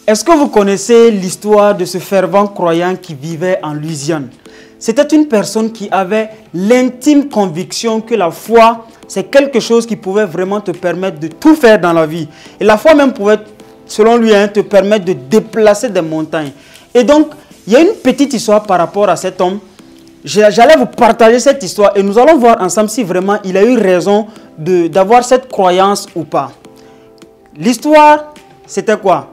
Est-ce que vous connaissez l'histoire de ce fervent croyant qui vivait en Louisiane? C'était une personne qui avait l'intime conviction que la foi, c'est quelque chose qui pouvait vraiment te permettre de tout faire dans la vie. Et la foi même pouvait, selon lui, te permettre de déplacer des montagnes. Et donc, il y a une petite histoire par rapport à cet homme. J'allais vous partager cette histoire et nous allons voir ensemble si vraiment il a eu raison d'avoir cette croyance ou pas. L'histoire, c'était quoi?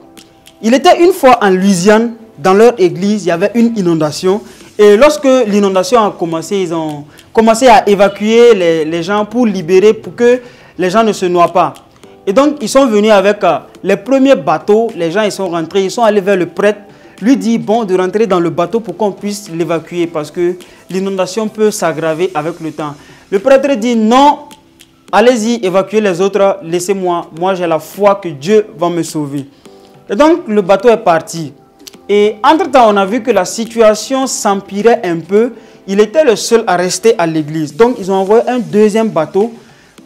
Il était une fois en Louisiane, dans leur église, il y avait une inondation. Et lorsque l'inondation a commencé, ils ont commencé à évacuer les gens pour libérer, pour que les gens ne se noient pas. Et donc, ils sont venus avec les premiers bateaux. Les gens, ils sont rentrés, ils sont allés vers le prêtre. Lui dit, bon, de rentrer dans le bateau pour qu'on puisse l'évacuer parce que l'inondation peut s'aggraver avec le temps. Le prêtre dit, non, allez-y, évacuez les autres, laissez-moi. Moi, j'ai la foi que Dieu va me sauver. Et donc, le bateau est parti. Et entre-temps, on a vu que la situation s'empirait un peu. Il était le seul à rester à l'église. Donc, ils ont envoyé un deuxième bateau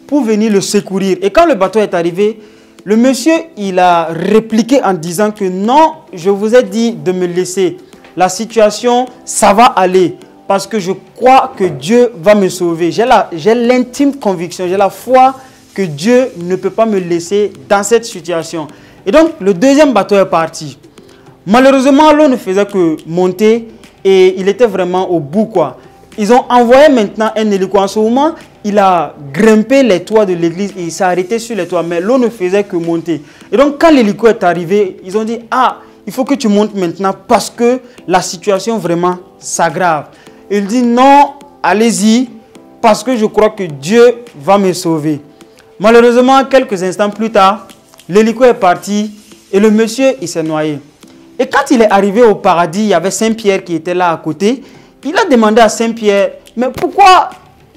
pour venir le secourir. Et quand le bateau est arrivé, le monsieur, il a répliqué en disant que non, je vous ai dit de me laisser. La situation, ça va aller parce que je crois que Dieu va me sauver. J'ai l'intime conviction, j'ai la foi que Dieu ne peut pas me laisser dans cette situation. Et donc, le deuxième bateau est parti. Malheureusement, l'eau ne faisait que monter et il était vraiment au bout, quoi. Ils ont envoyé maintenant un hélico. En ce moment, il a grimpé les toits de l'église et il s'est arrêté sur les toits. Mais l'eau ne faisait que monter. Et donc, quand l'hélico est arrivé, ils ont dit, ah, il faut que tu montes maintenant parce que la situation vraiment s'aggrave. Il dit, non, allez-y parce que je crois que Dieu va me sauver. Malheureusement, quelques instants plus tard, l'hélico est parti et le monsieur, il s'est noyé. Et quand il est arrivé au paradis, il y avait Saint-Pierre qui était là à côté. Il a demandé à Saint-Pierre, mais pourquoi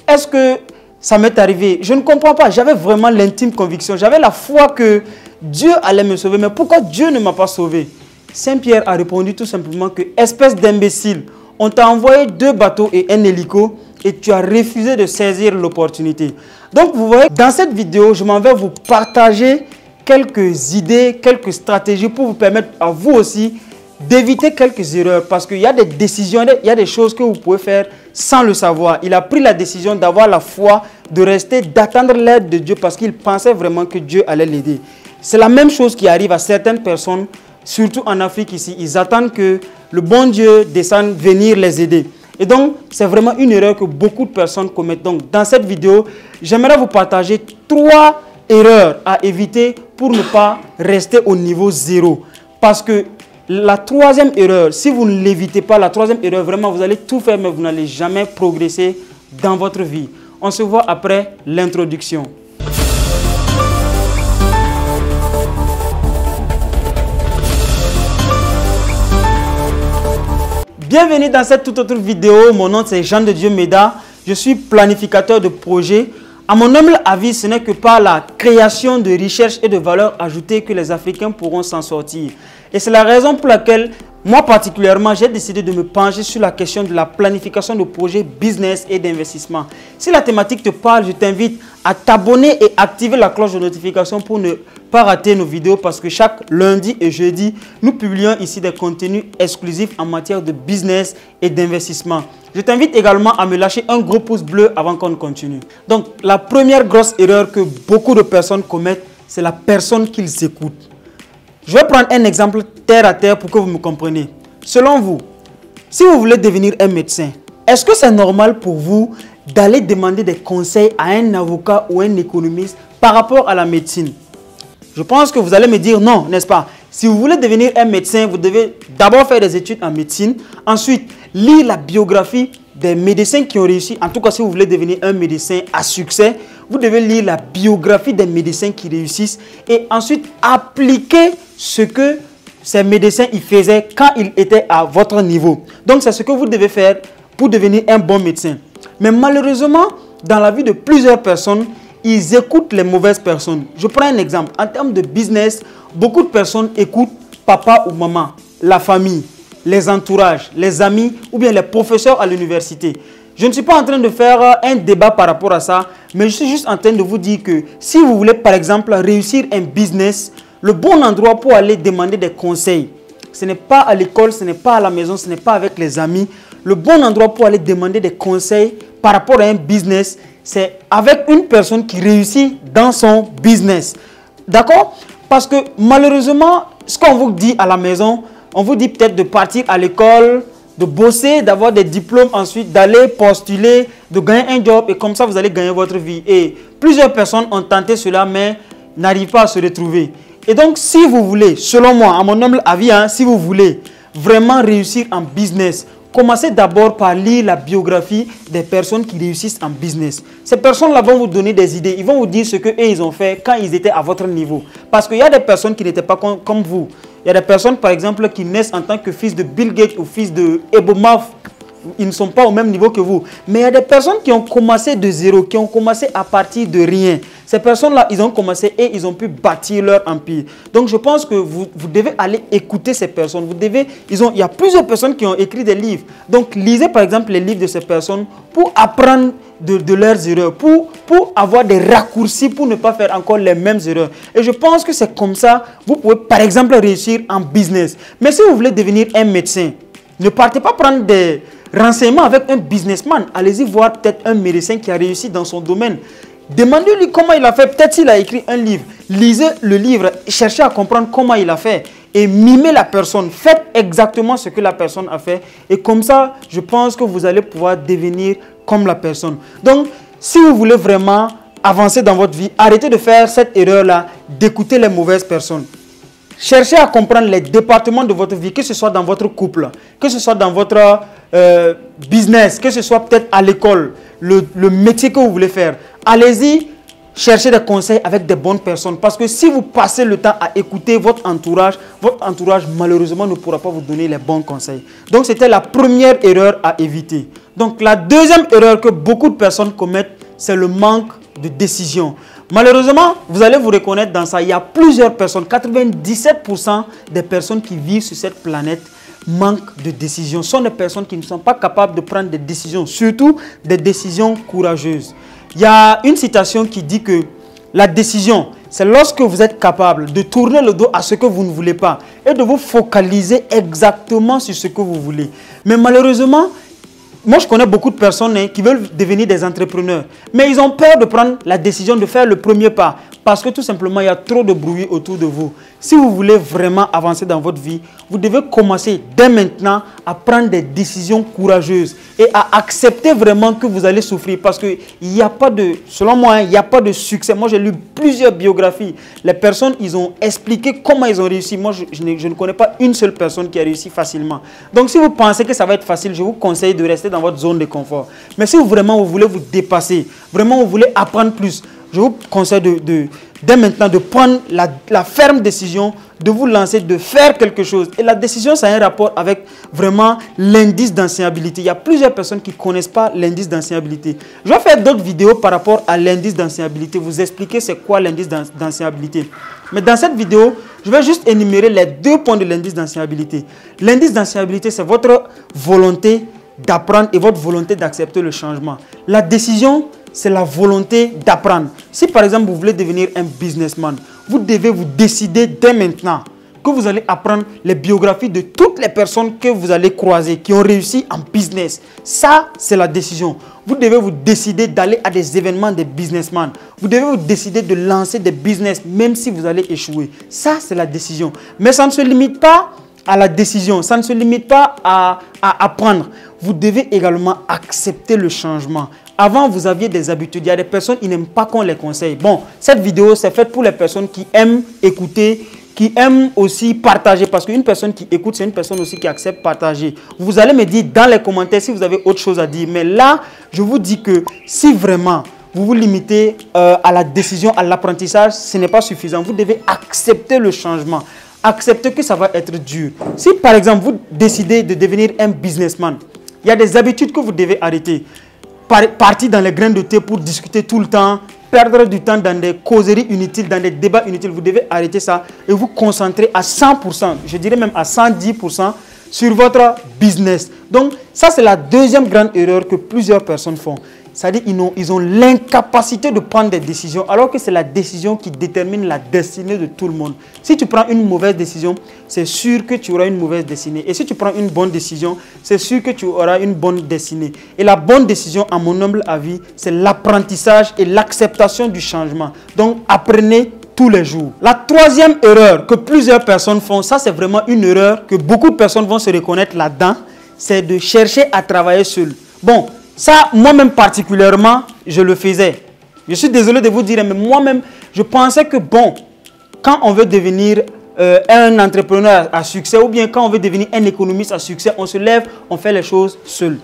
est-ce que ça m'est arrivé? Je ne comprends pas. J'avais vraiment l'intime conviction. J'avais la foi que Dieu allait me sauver. Mais pourquoi Dieu ne m'a pas sauvé? Saint-Pierre a répondu tout simplement que, espèce d'imbécile, on t'a envoyé 2 bateaux et un hélico et tu as refusé de saisir l'opportunité. Donc vous voyez, dans cette vidéo, je m'en vais vous partager quelques idées, quelques stratégies pour vous permettre à vous aussi d'éviter quelques erreurs parce qu'il y a des décisions, il y a des choses que vous pouvez faire sans le savoir. Il a pris la décision d'avoir la foi, de rester, d'attendre l'aide de Dieu parce qu'il pensait vraiment que Dieu allait l'aider. C'est la même chose qui arrive à certaines personnes, surtout en Afrique ici. Ils attendent que le bon Dieu descende venir les aider. Et donc, c'est vraiment une erreur que beaucoup de personnes commettent. Donc, dans cette vidéo, j'aimerais vous partager 3 erreurs à éviter pour ne pas rester au niveau 0. Parce que la 3e erreur, si vous ne l'évitez pas, la 3e erreur, vraiment, vous allez tout faire, mais vous n'allez jamais progresser dans votre vie. On se voit après l'introduction. Bienvenue dans cette toute autre vidéo. Mon nom c'est Jean de Dieu Meda. Je suis planificateur de projets. À mon humble avis, ce n'est que par la création de richesses et de valeurs ajoutées que les Africains pourront s'en sortir. Et c'est la raison pour laquelle, moi particulièrement, j'ai décidé de me pencher sur la question de la planification de projets business et d'investissement. Si la thématique te parle, je t'invite à t'abonner et activer la cloche de notification pour ne pas rater nos vidéos parce que chaque lundi et jeudi, nous publions ici des contenus exclusifs en matière de business et d'investissement. Je t'invite également à me lâcher un gros pouce bleu avant qu'on continue. Donc, la première grosse erreur que beaucoup de personnes commettent, c'est la personne qu'ils écoutent. Je vais prendre un exemple terre à terre pour que vous me compreniez. Selon vous, si vous voulez devenir un médecin, est-ce que c'est normal pour vous d'aller demander des conseils à un avocat ou un économiste par rapport à la médecine? Je pense que vous allez me dire non, n'est-ce pas? Si vous voulez devenir un médecin, vous devez d'abord faire des études en médecine, ensuite lire la biographie des médecins qui ont réussi. En tout cas, si vous voulez devenir un médecin à succès, vous devez lire la biographie des médecins qui réussissent et ensuite appliquer ce que ces médecins y faisaient quand ils étaient à votre niveau. Donc, c'est ce que vous devez faire pour devenir un bon médecin. Mais malheureusement, dans la vie de plusieurs personnes, ils écoutent les mauvaises personnes. Je prends un exemple. En termes de business, beaucoup de personnes écoutent papa ou maman, la famille, les entourages, les amis ou bien les professeurs à l'université. Je ne suis pas en train de faire un débat par rapport à ça, mais je suis juste en train de vous dire que si vous voulez par exemple réussir un business, Le bon endroit pour aller demander des conseils, ce n'est pas à l'école, ce n'est pas à la maison, ce n'est pas avec les amis. Le bon endroit pour aller demander des conseils par rapport à un business, c'est avec une personne qui réussit dans son business. D'accord? Parce que malheureusement, ce qu'on vous dit à la maison, on vous dit peut-être de partir à l'école, de bosser, d'avoir des diplômes, ensuite d'aller postuler, de gagner un job et comme ça vous allez gagner votre vie. Et plusieurs personnes ont tenté cela mais n'arrivent pas à se retrouver. Et donc si vous voulez, selon moi, à mon humble avis, si vous voulez vraiment réussir en business, commencez d'abord par lire la biographie des personnes qui réussissent en business. Ces personnes-là vont vous donner des idées. Ils vont vous dire ce qu'eux, ils ont fait quand ils étaient à votre niveau. Parce qu'il y a des personnes qui n'étaient pas comme vous. Il y a des personnes, par exemple, qui naissent en tant que fils de Bill Gates ou fils de Ebomaf. Ils ne sont pas au même niveau que vous. Mais il y a des personnes qui ont commencé de zéro, qui ont commencé à partir de rien. Ces personnes-là, ils ont commencé et ils ont pu bâtir leur empire. Donc, je pense que vous devez aller écouter ces personnes. Il y a plusieurs personnes qui ont écrit des livres. Donc, lisez par exemple les livres de ces personnes pour apprendre de leurs erreurs, pour avoir des raccourcis, pour ne pas faire encore les mêmes erreurs. Et je pense que c'est comme ça, vous pouvez par exemple réussir en business. Mais si vous voulez devenir un médecin, ne partez pas prendre des renseignements avec un businessman. Allez-y voir peut-être un médecin qui a réussi dans son domaine. Demandez-lui comment il a fait. Peut-être s'il a écrit un livre. Lisez le livre, cherchez à comprendre comment il a fait. Et mimez la personne. Faites exactement ce que la personne a fait. Et comme ça, je pense que vous allez pouvoir devenir comme la personne. Donc, si vous voulez vraiment avancer dans votre vie, arrêtez de faire cette erreur-là, d'écouter les mauvaises personnes. Cherchez à comprendre les départements de votre vie, que ce soit dans votre couple, que ce soit dans votre business, que ce soit peut-être à l'école, le métier que vous voulez faire. Allez-y, cherchez des conseils avec des bonnes personnes. Parce que si vous passez le temps à écouter votre entourage malheureusement ne pourra pas vous donner les bons conseils. Donc c'était la première erreur à éviter. Donc la deuxième erreur que beaucoup de personnes commettent, c'est le manque de décision. Malheureusement, vous allez vous reconnaître dans ça. Il y a plusieurs personnes, 97% des personnes qui vivent sur cette planète manquent de décision. Ce sont des personnes qui ne sont pas capables de prendre des décisions, surtout des décisions courageuses. Il y a une citation qui dit que la décision, c'est lorsque vous êtes capable de tourner le dos à ce que vous ne voulez pas et de vous focaliser exactement sur ce que vous voulez. Mais malheureusement, moi, je connais beaucoup de personnes qui veulent devenir des entrepreneurs. Mais ils ont peur de prendre la décision de faire le premier pas. Parce que tout simplement, il y a trop de bruit autour de vous. Si vous voulez vraiment avancer dans votre vie, vous devez commencer dès maintenant à prendre des décisions courageuses et à accepter vraiment que vous allez souffrir. Parce que il n'y a pas de, selon moi, il n'y a pas de succès. Moi, j'ai lu plusieurs biographies. Les personnes, ils ont expliqué comment ils ont réussi. Moi, je ne connais pas une seule personne qui a réussi facilement. Donc, si vous pensez que ça va être facile, je vous conseille de rester dans votre zone de confort. Mais si vous voulez vous dépasser, vraiment vous voulez apprendre plus, je vous conseille dès maintenant de prendre la ferme décision de vous lancer, de faire quelque chose. Et la décision, ça a un rapport avec vraiment l'indice d'ancienneté. Il y a plusieurs personnes qui ne connaissent pas l'indice d'ancienneté. Je vais faire d'autres vidéos par rapport à l'indice d'ancienneté, vous expliquer c'est quoi l'indice d'ancienneté. Mais dans cette vidéo, je vais juste énumérer les 2 points de l'indice d'ancienneté. L'indice d'ancienneté, c'est votre volonté d'apprendre et votre volonté d'accepter le changement. La décision, c'est la volonté d'apprendre. Si par exemple vous voulez devenir un businessman, vous devez vous décider dès maintenant que vous allez apprendre les biographies de toutes les personnes que vous allez croiser, qui ont réussi en business. Ça, c'est la décision. Vous devez vous décider d'aller à des événements des businessmen. Vous devez vous décider de lancer des business, même si vous allez échouer. Ça, c'est la décision. Mais ça ne se limite pas à la décision. Ça ne se limite pas à apprendre. Vous devez également accepter le changement. Avant, vous aviez des habitudes. Il y a des personnes qui n'aiment pas qu'on les conseille. Bon, cette vidéo, c'est faite pour les personnes qui aiment écouter, qui aiment aussi partager. Parce qu'une personne qui écoute, c'est une personne aussi qui accepte partager. Vous allez me dire dans les commentaires si vous avez autre chose à dire. Mais là, je vous dis que si vraiment vous vous limitez à la décision, à l'apprentissage, ce n'est pas suffisant. Vous devez accepter le changement. Acceptez que ça va être dur. Si par exemple, vous décidez de devenir un businessman, il y a des habitudes que vous devez arrêter. Partir dans les grains de thé pour discuter tout le temps, perdre du temps dans des causeries inutiles, dans des débats inutiles, vous devez arrêter ça et vous concentrer à 100%, je dirais même à 110% sur votre business. Donc, ça c'est la deuxième grande erreur que plusieurs personnes font. C'est-à-dire ils ont l'incapacité de prendre des décisions, alors que c'est la décision qui détermine la destinée de tout le monde. Si tu prends une mauvaise décision, c'est sûr que tu auras une mauvaise destinée. Et si tu prends une bonne décision, c'est sûr que tu auras une bonne destinée. Et la bonne décision, à mon humble avis, c'est l'apprentissage et l'acceptation du changement. Donc, apprenez tous les jours. La troisième erreur que plusieurs personnes font, ça c'est vraiment une erreur que beaucoup de personnes vont se reconnaître là-dedans, c'est de chercher à travailler seul. Bon, ça, moi-même particulièrement, je le faisais. Je suis désolé de vous dire, mais moi-même, je pensais que bon, quand on veut devenir un entrepreneur à succès ou bien quand on veut devenir un économiste à succès, on se lève, on fait les choses seul.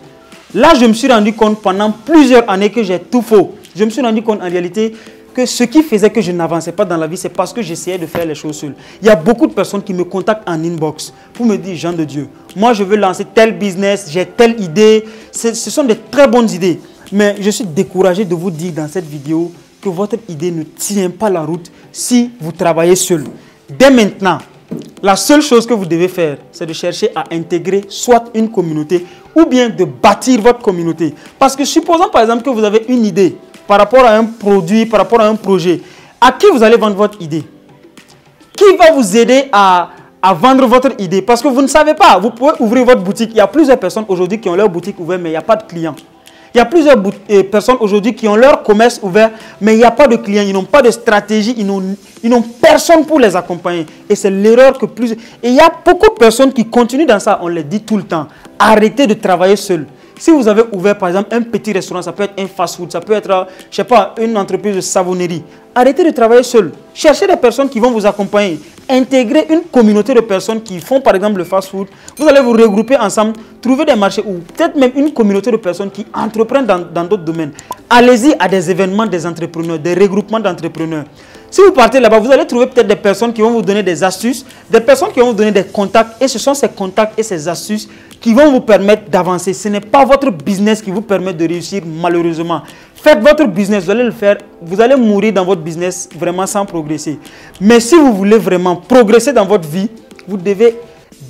Là, je me suis rendu compte pendant plusieurs années que j'ai tout faux. Je me suis rendu compte en réalité que ce qui faisait que je n'avançais pas dans la vie, c'est parce que j'essayais de faire les choses seul. Il y a beaucoup de personnes qui me contactent en inbox pour me dire, Jean de Dieu, moi je veux lancer tel business, j'ai telle idée. Ce sont de très bonnes idées. Mais je suis découragé de vous dire dans cette vidéo que votre idée ne tient pas la route si vous travaillez seul. Dès maintenant, la seule chose que vous devez faire, c'est de chercher à intégrer soit une communauté ou bien de bâtir votre communauté. Parce que supposons par exemple que vous avez une idée par rapport à un produit, par rapport à un projet. À qui vous allez vendre votre idée? Qui va vous aider à vendre votre idée? Parce que vous ne savez pas. Vous pouvez ouvrir votre boutique. Il y a plusieurs personnes aujourd'hui qui ont leur boutique ouverte, mais il n'y a pas de clients. Il y a plusieurs personnes aujourd'hui qui ont leur commerce ouvert, mais il n'y a pas de clients. Ils n'ont pas de stratégie. Ils n'ont personne pour les accompagner. Et c'est l'erreur que plusieurs... Et il y a beaucoup de personnes qui continuent dans ça. On les dit tout le temps. Arrêtez de travailler seul. Si vous avez ouvert par exemple un petit restaurant, ça peut être un fast-food, ça peut être, je sais pas, une entreprise de savonnerie. Arrêtez de travailler seul. Cherchez des personnes qui vont vous accompagner. Intégrez une communauté de personnes qui font par exemple le fast-food. Vous allez vous regrouper ensemble, trouver des marchés ou peut-être même une communauté de personnes qui entreprennent dans d'autres domaines. Allez-y à des événements des entrepreneurs, des regroupements d'entrepreneurs. Si vous partez là-bas, vous allez trouver peut-être des personnes qui vont vous donner des astuces, des personnes qui vont vous donner des contacts. Et ce sont ces contacts et ces astuces qui vont vous permettre d'avancer. Ce n'est pas votre business qui vous permet de réussir malheureusement. Faites votre business, vous allez le faire. Vous allez mourir dans votre business vraiment sans progresser. Mais si vous voulez vraiment progresser dans votre vie, vous devez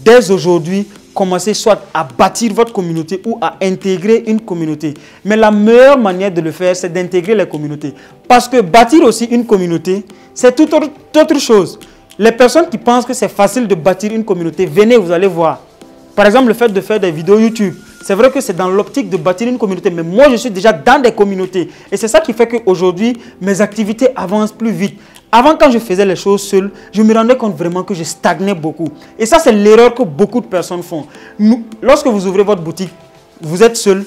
dès aujourd'hui commencer soit à bâtir votre communauté ou à intégrer une communauté. Mais la meilleure manière de le faire, c'est d'intégrer les communautés. Parce que bâtir aussi une communauté, c'est toute autre chose. Les personnes qui pensent que c'est facile de bâtir une communauté, venez, vous allez voir. Par exemple, le fait de faire des vidéos YouTube, c'est vrai que c'est dans l'optique de bâtir une communauté, mais moi, je suis déjà dans des communautés. Et c'est ça qui fait qu'aujourd'hui, mes activités avancent plus vite. Avant, quand je faisais les choses seul, je me rendais compte vraiment que je stagnais beaucoup. Et ça, c'est l'erreur que beaucoup de personnes font. Lorsque vous ouvrez votre boutique, vous êtes seul,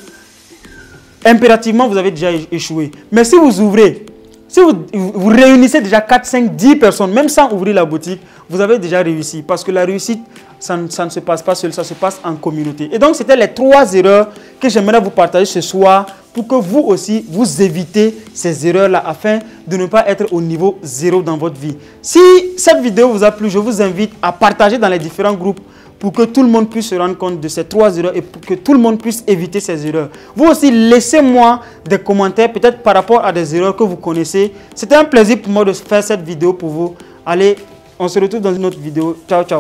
impérativement, vous avez déjà échoué. Mais si vous ouvrez, si vous réunissez déjà 4, 5, 10 personnes, même sans ouvrir la boutique, vous avez déjà réussi. Parce que la réussite, ça ne se passe pas seul, ça se passe en communauté. Et donc, c'était les 3 erreurs que j'aimerais vous partager ce soir pour que vous aussi, vous évitez ces erreurs-là afin de ne pas être au niveau 0 dans votre vie. Si cette vidéo vous a plu, je vous invite à partager dans les différents groupes pour que tout le monde puisse se rendre compte de ces 3 erreurs et pour que tout le monde puisse éviter ces erreurs. Vous aussi, laissez-moi des commentaires, peut-être par rapport à des erreurs que vous connaissez. C'était un plaisir pour moi de faire cette vidéo pour vous. Allez, on se retrouve dans une autre vidéo. Ciao, ciao.